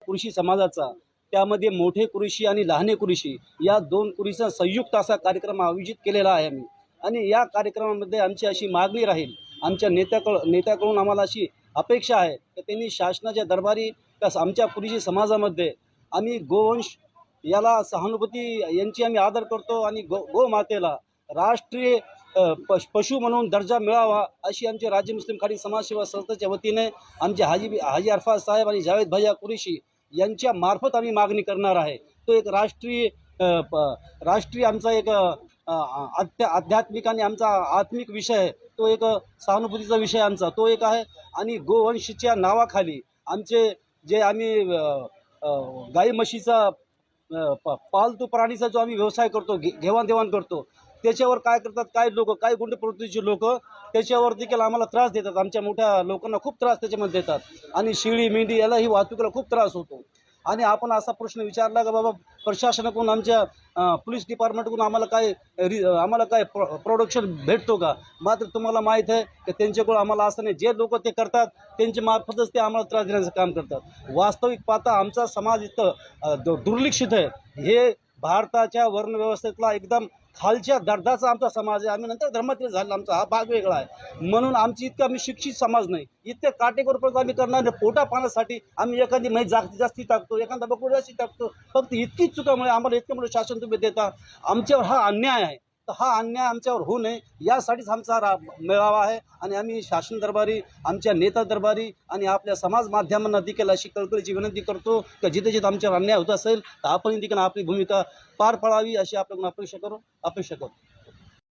कृषी समाजाचा, त्यामध्ये मोठे कृषी आणि लहाने कृषी या दोन कृषीचा संयुक्त असा कार्यक्रम आयोजित केलेला आहे आम्ही। आणि या कार्यक्रमामध्ये आमची अशी मागणी राहील, आमच्या नेत्याकडून आम्हाला अशी अपेक्षा आहे की त्यांनी शासनाच्या दरबारी आमच्या कृषी समाजामध्ये आम्ही गोवंश याला सहानुभूती यांची आम्ही आदर करतो आणि गोमातेला राष्ट्रीय पशु म्हणून दर्जा मिळावा अशी आमचे राज्य मुस्लिम खाडी समाजसेवा संस्थेच्या वतीने आमचे हाजी अरफात साहेब आणि जावेद भैया कुरेशी यांच्या मार्फत आम्ही मागणी करणार आहे। तो एक राष्ट्रीय आमचा एक आध्यात्मिक आणि आमचा आत्मिक विषय आहे, तो एक सहानुभूतीचा विषय आमचा तो एक आहे। आणि गोवंशीच्या नावाखाली आमचे जे आम्ही गाई म्हशीचा पालतू प्राणीचा जो आम्ही व्यवसाय करतो, घेवाणदेवाण करतो, त्याच्यावर काय करतात काय लोक, काय गुंड प्रवृत्तीचे लोक त्याच्यावर देखील आम्हाला त्रास देतात। आमच्या मोठ्या लोकांना खूप त्रास त्याच्यामध्ये देतात आणि शेळी मेंढी याला ही वाहतुकीला खूप त्रास होतो। आणि आपण असा प्रश्न विचारला का बाबा प्रशासनाकडून आमच्या पोलीस डिपार्टमेंटकडून आम्हाला काय प्रोडक्शन भेटतो का? मात्र तुम्हाला माहीत आहे की त्यांच्याकडून आम्हाला असं नाही, जे लोक ते करतात त्यांच्या मार्फतच ते आम्हाला त्रास देण्याचं काम करतात। वास्तविक पाहता आमचा समाज इतकं दुर्लक्षित आहे, हे भारताच्या वर्णव्यवस्थेतला एकदम खालच्या दर्जाचा आमचा समाज आहे। आम्ही नंतर धर्मातील झाला, आमचा हा भाग वेगळा आहे म्हणून आमची इतकं आम्ही शिक्षित समाज नाही, इतके काटेकोरपणे आम्ही करणार नाही। पोटा पाण्यासाठी आम्ही एखादी म्हैस जास्ती टाकतो, एखादा बकरू जास्ती टाकतो, फक्त इतकीच चुकामुळे आम्हाला इतकं मोठं शासन तुम्ही देता, आमच्यावर हा अन्याय आहे। तर हा अन्याय आमच्यावर होऊ नये यासाठीच आमचा मेळावा आहे। आणि आम्ही शासन दरबारी, आमच्या नेता दरबारी आणि आपल्या समाज माध्यमांना देखील अशी कळकळीची विनंती करतो की जिथे जिथे आमच्यावर अन्याय होत असेल तर आपण देखील आपली भूमिका पार पाडावी अशी आपण अपेक्षा करू।